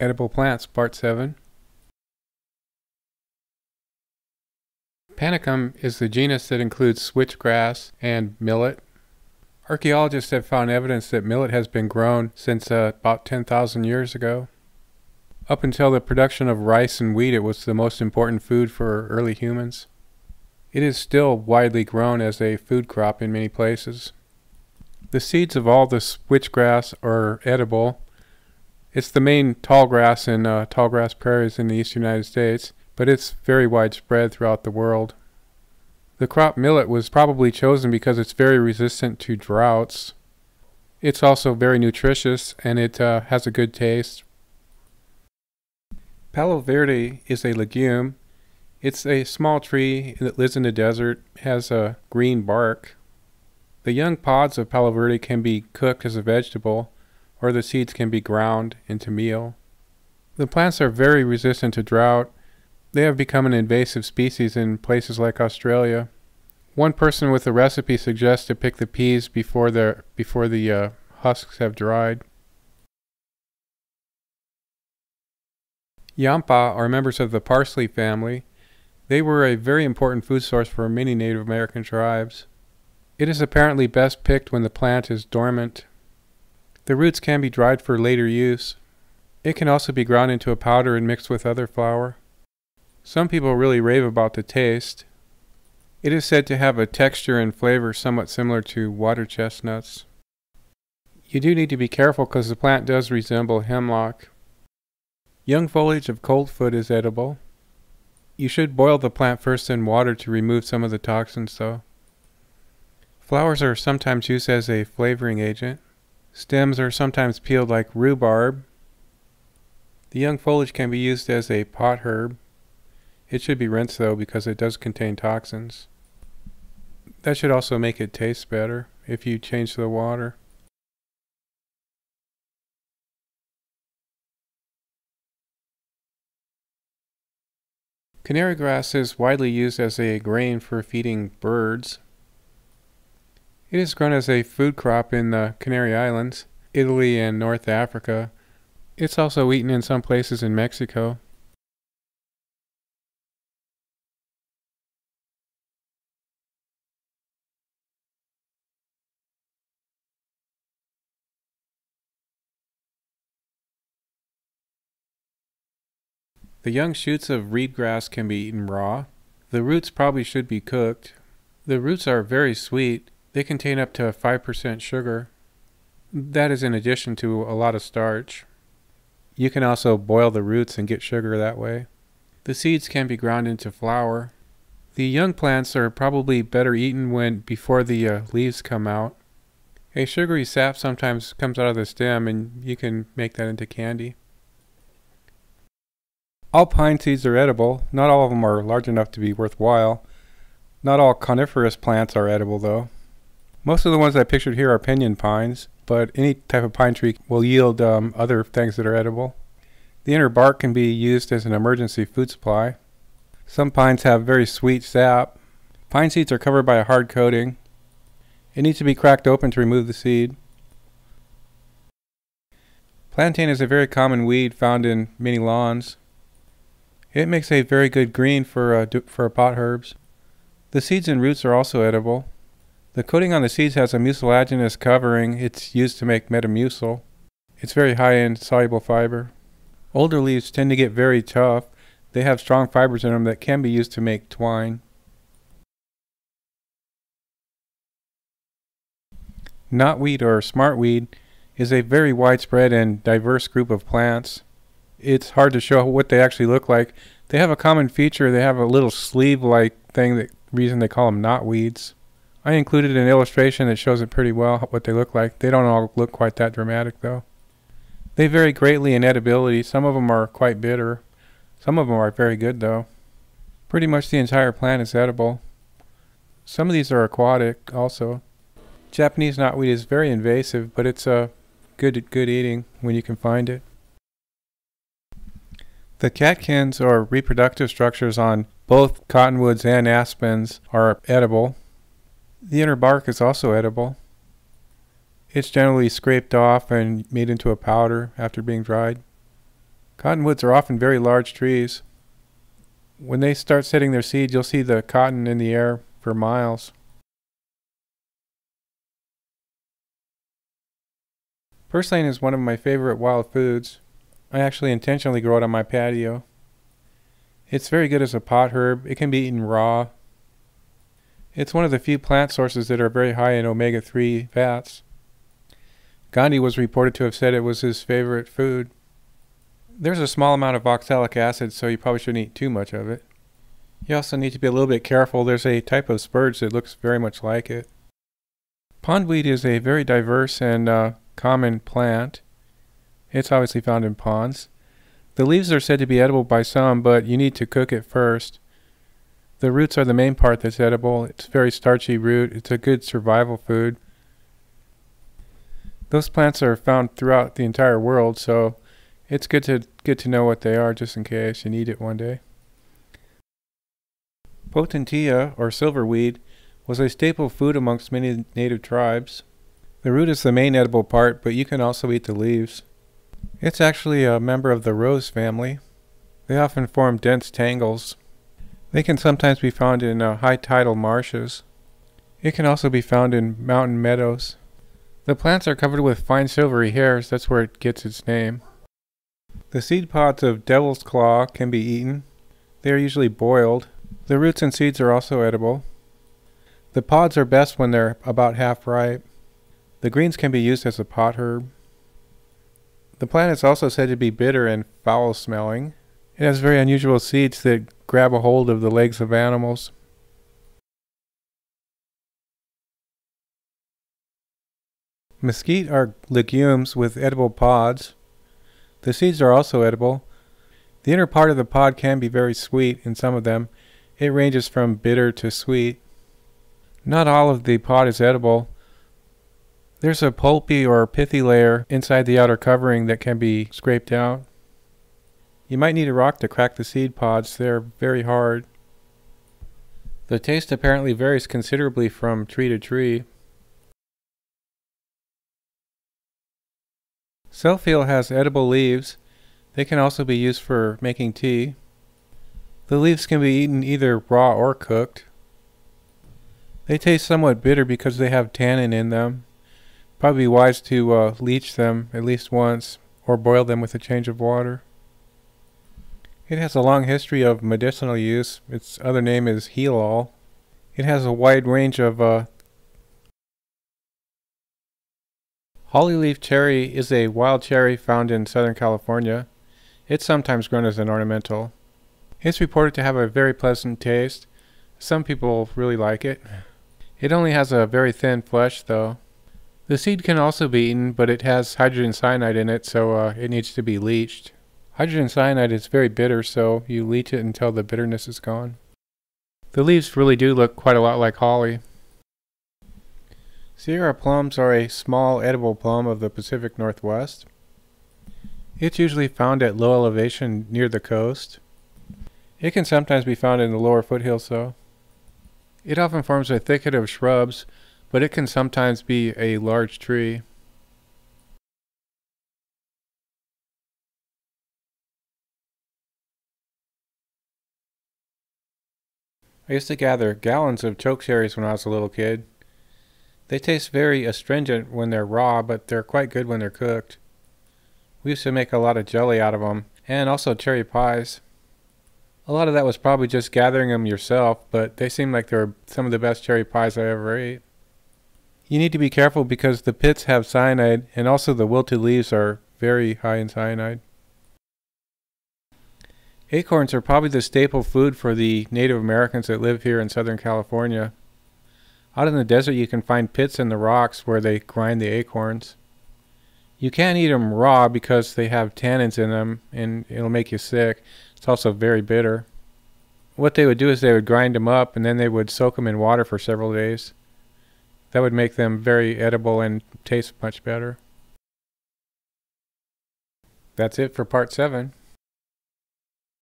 Edible Plants, Part 7. Panicum is the genus that includes switchgrass and millet. Archaeologists have found evidence that millet has been grown since about 10,000 years ago. Up until the production of rice and wheat, it was the most important food for early humans. It is still widely grown as a food crop in many places. The seeds of all the switchgrass are edible. It's the main tall grass in tall grass prairies in the eastern United States, but it's very widespread throughout the world. The crop millet was probably chosen because it's very resistant to droughts. It's also very nutritious and it has a good taste. Palo Verde is a legume. It's a small tree that lives in the desert, has a green bark. The young pods of Palo Verde can be cooked as a vegetable, or the seeds can be ground into meal. The plants are very resistant to drought. They have become an invasive species in places like Australia. One person with a recipe suggests to pick the peas before the husks have dried. Yampah are members of the parsley family. They were a very important food source for many Native American tribes. It is apparently best picked when the plant is dormant. The roots can be dried for later use. It can also be ground into a powder and mixed with other flour. Some people really rave about the taste. It is said to have a texture and flavor somewhat similar to water chestnuts. You do need to be careful because the plant does resemble hemlock. Young foliage of Coltfoot is edible. You should boil the plant first in water to remove some of the toxins though. Flowers are sometimes used as a flavoring agent. Stems are sometimes peeled like rhubarb. The young foliage can be used as a pot herb. It should be rinsed though because it does contain toxins. That should also make it taste better if you change the water. Canary grass is widely used as a grain for feeding birds. It is grown as a food crop in the Canary Islands, Italy, and North Africa. It's also eaten in some places in Mexico. The young shoots of reed grass can be eaten raw. The roots probably should be cooked. The roots are very sweet. They contain up to 5% sugar. That is in addition to a lot of starch. You can also boil the roots and get sugar that way. The seeds can be ground into flour. The young plants are probably better eaten before the leaves come out. A sugary sap sometimes comes out of the stem and you can make that into candy. All pine seeds are edible. Not all of them are large enough to be worthwhile. Not all coniferous plants are edible though. Most of the ones I pictured here are pinyon pines, but any type of pine tree will yield other things that are edible. The inner bark can be used as an emergency food supply. Some pines have very sweet sap. Pine seeds are covered by a hard coating. It needs to be cracked open to remove the seed. Plantain is a very common weed found in many lawns. It makes a very good green for pot herbs. The seeds and roots are also edible. The coating on the seeds has a mucilaginous covering. It's used to make metamucil. It's very high in soluble fiber. Older leaves tend to get very tough. They have strong fibers in them that can be used to make twine. Knotweed or smartweed is a very widespread and diverse group of plants. It's hard to show what they actually look like. They have a common feature. They have a little sleeve-like thing, reason they call them knotweeds. I included an illustration that shows it pretty well what they look like. They don't all look quite that dramatic though. They vary greatly in edibility. Some of them are quite bitter. Some of them are very good though. Pretty much the entire plant is edible. Some of these are aquatic also. Japanese knotweed is very invasive, but it's good eating when you can find it. The catkins, or reproductive structures on both cottonwoods and aspens, are edible. The inner bark is also edible. It's generally scraped off and made into a powder after being dried. Cottonwoods are often very large trees. When they start setting their seed, you'll see the cotton in the air for miles. Purslane is one of my favorite wild foods. I actually intentionally grow it on my patio. It's very good as a pot herb. It can be eaten raw. It's one of the few plant sources that are very high in omega-3 fats. Gandhi was reported to have said it was his favorite food. There's a small amount of oxalic acid, so you probably shouldn't eat too much of it. You also need to be a little bit careful. There's a type of spurge that looks very much like it. Pondweed is a very diverse and common plant. It's obviously found in ponds. The leaves are said to be edible by some, but you need to cook it first. The roots are the main part that's edible. It's a very starchy root. It's a good survival food. Those plants are found throughout the entire world, so it's good to get to know what they are just in case you need it one day. Potentia, or silverweed, was a staple food amongst many native tribes. The root is the main edible part, but you can also eat the leaves. It's actually a member of the rose family. They often form dense tangles. They can sometimes be found in high tidal marshes. It can also be found in mountain meadows. The plants are covered with fine silvery hairs. That's where it gets its name. The seed pods of devil's claw can be eaten. They are usually boiled. The roots and seeds are also edible. The pods are best when they're about half ripe. The greens can be used as a pot herb. The plant is also said to be bitter and foul-smelling. It has very unusual seeds that grab a hold of the legs of animals. Mesquite are legumes with edible pods. The seeds are also edible. The inner part of the pod can be very sweet in some of them. It ranges from bitter to sweet. Not all of the pod is edible. There's a pulpy or pithy layer inside the outer covering that can be scraped out. You might need a rock to crack the seed pods. They're very hard. The taste apparently varies considerably from tree to tree. Selfheal has edible leaves. They can also be used for making tea. The leaves can be eaten either raw or cooked. They taste somewhat bitter because they have tannin in them. Probably wise to leach them at least once or boil them with a change of water. It has a long history of medicinal use. Its other name is heal-all. It has a wide range of Hollyleaf cherry is a wild cherry found in Southern California. It's sometimes grown as an ornamental. It's reported to have a very pleasant taste. Some people really like it. It only has a very thin flesh though. The seed can also be eaten, but it has hydrogen cyanide in it, so it needs to be leached. Hydrogen cyanide is very bitter, so you leach it until the bitterness is gone. The leaves really do look quite a lot like holly. Sierra plums are a small edible plum of the Pacific Northwest. It's usually found at low elevation near the coast. It can sometimes be found in the lower foothills though. It often forms a thicket of shrubs, but it can sometimes be a large tree. I used to gather gallons of chokecherries when I was a little kid. They taste very astringent when they're raw, but they're quite good when they're cooked. We used to make a lot of jelly out of them, and also cherry pies. A lot of that was probably just gathering them yourself, but they seemed like they were some of the best cherry pies I ever ate. You need to be careful because the pits have cyanide, and also the wilted leaves are very high in cyanide. Acorns are probably the staple food for the Native Americans that live here in Southern California. Out in the desert you can find pits in the rocks where they grind the acorns. You can't eat them raw because they have tannins in them and it'll make you sick. It's also very bitter. What they would do is they would grind them up and then they would soak them in water for several days. That would make them very edible and taste much better. That's it for part 7.